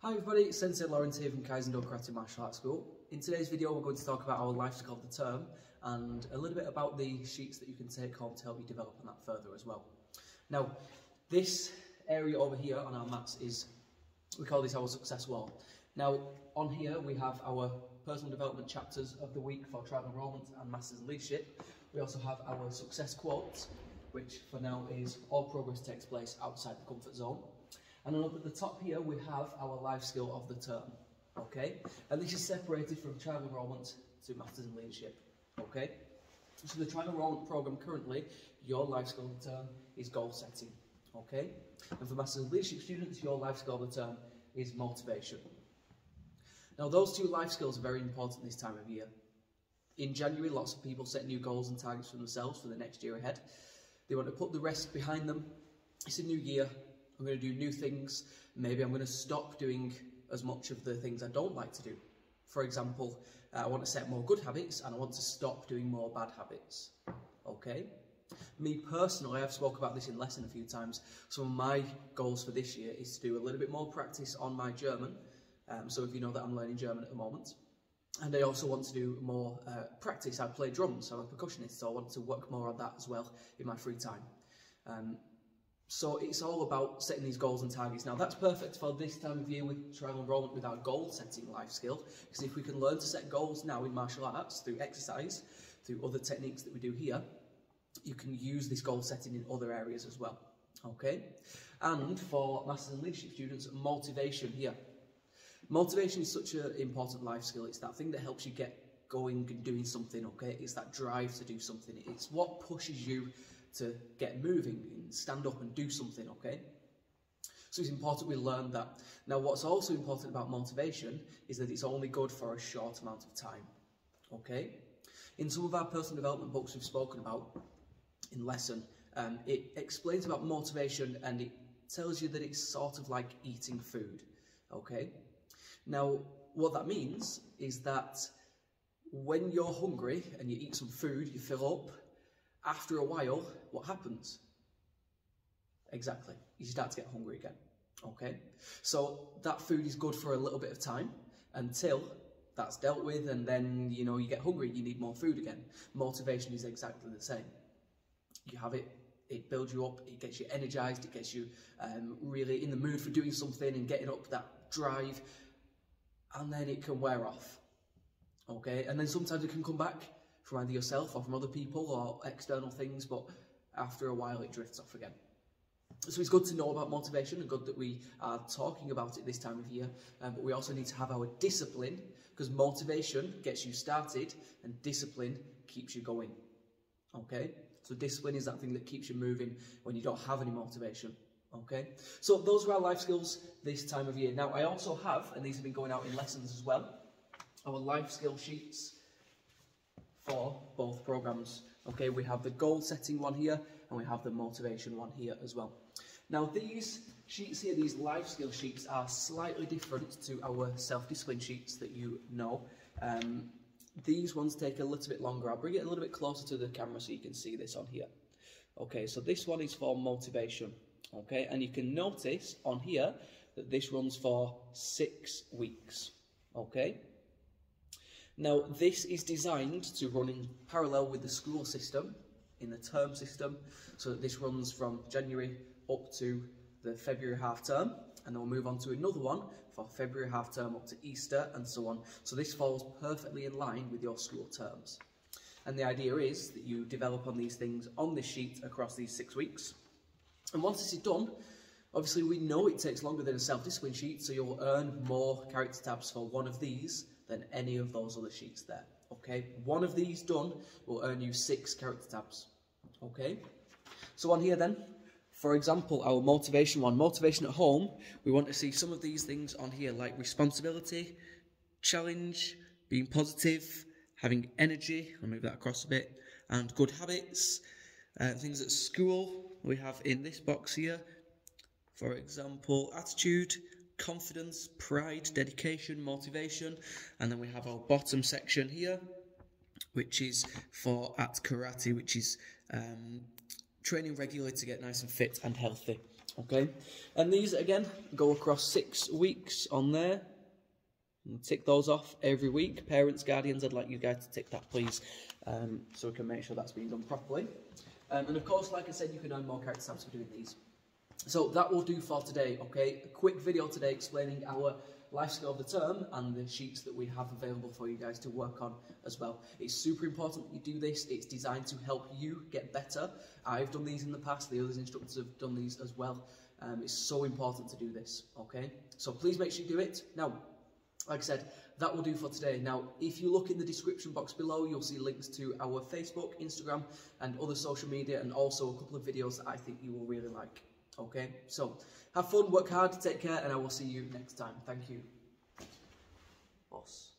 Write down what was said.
Hi everybody, it's Sensei Lawrence here from Kaizen-Do Karate Martial Arts School. In today's video we're going to talk about our life skill of the term and a little bit about the sheets that you can take home to help you develop on that further as well. Now, this area over here on our mats is, we call this our success wall. Now, on here we have our personal development chapters of the week for trial enrollment and masters in leadership. We also have our success quotes, which for now is all progress takes place outside the comfort zone. And then up at the top here we have our life skill of the term, okay? And this is separated from trial enrollment to masters in leadership, okay? So the trial enrollment programme currently, your life skill of the term is goal setting, okay? And for masters in leadership students, your life skill of the term is motivation. Now those two life skills are very important this time of year. In January, lots of people set new goals and targets for themselves for the next year ahead. They want to put the rest behind them. It's a new year. I'm going to do new things. Maybe I'm going to stop doing as much of the things I don't like to do. For example, I want to set more good habits and I want to stop doing more bad habits. Okay? Me personally, I've spoke about this in lesson a few times. Some of my goals for this year is to do a little bit more practice on my German. So if you know that I'm learning German at the moment. And I also want to do more practice. I play drums, I'm a percussionist, so I want to work more on that as well in my free time. So it's all about setting these goals and targets. Now that's perfect for this time of year with trial enrollment with our goal setting life skill, because if we can learn to set goals now in martial arts through exercise, through other techniques that we do here, you can use this goal setting in other areas as well, okay? And for masters and leadership students, motivation here. Motivation is such an important life skill. It's that thing that helps you get going and doing something, okay? It's that drive to do something. It's what pushes you to get moving and stand up and do something, okay? So it's important we learn that. Now what's also important about motivation is that it's only good for a short amount of time, okay? In some of our personal development books we've spoken about in lesson, it explains about motivation and it tells you that it's sort of like eating food, okay? Now what that means is that when you're hungry and you eat some food, you fill up, after a while, what happens? Exactly, you start to get hungry again, okay? So that food is good for a little bit of time until that's dealt with and then, you know, you get hungry, you need more food again. Motivation is exactly the same. You have it, it builds you up, it gets you energized, it gets you really in the mood for doing something and getting up that drive, and then it can wear off, okay? And then sometimes it can come back from either yourself or from other people or external things, but after a while it drifts off again. So it's good to know about motivation and good that we are talking about it this time of year, but we also need to have our discipline, because motivation gets you started and discipline keeps you going, okay? So discipline is that thing that keeps you moving when you don't have any motivation, okay? So those are our life skills this time of year. Now I also have, and these have been going out in lessons as well, our life skill sheets for both programs. Okay, we have the goal setting one here and we have the motivation one here as well. Now these sheets here, these life skill sheets, are slightly different to our self-discipline sheets that you know. These ones take a little bit longer. I'll bring it a little bit closer to the camera so you can see this on here. Okay, so this one is for motivation. Okay, and you can notice on here that this runs for 6 weeks. Okay. Now, this is designed to run in parallel with the school system, in the term system, so that this runs from January up to the February half term, and then we'll move on to another one for February half term up to Easter, and so on. So this falls perfectly in line with your school terms. And the idea is that you develop on these things on this sheet across these 6 weeks. And once this is done, obviously we know it takes longer than a self-discipline sheet, so you'll earn more character tabs for one of these than any of those other sheets there, okay? One of these done will earn you 6 character tabs, okay? So on here then, for example, our motivation one, motivation at home, we want to see some of these things on here like responsibility, challenge, being positive, having energy, I'll move that across a bit, and good habits. Things at school, we have in this box here, for example, attitude, confidence, pride, dedication, motivation, and then we have our bottom section here, which is for at karate, which is training regularly to get nice and fit and healthy. Okay, and these again go across 6 weeks on there. And tick those off every week. Parents, guardians, I'd like you guys to tick that, please, so we can make sure that's being done properly. And of course, like I said, you can earn more character stamps for doing these. So that will do for today, okay? A quick video today explaining our life skill of the term and the sheets that we have available for you guys to work on as well. It's super important that you do this. It's designed to help you get better. I've done these in the past. The other instructors have done these as well. It's so important to do this, okay? So please make sure you do it. Now, like I said, that will do for today. Now, if you look in the description box below, you'll see links to our Facebook, Instagram, and other social media, and also a couple of videos that I think you will really like. Okay, so have fun, work hard, take care, and I will see you next time. Thank you. Boss.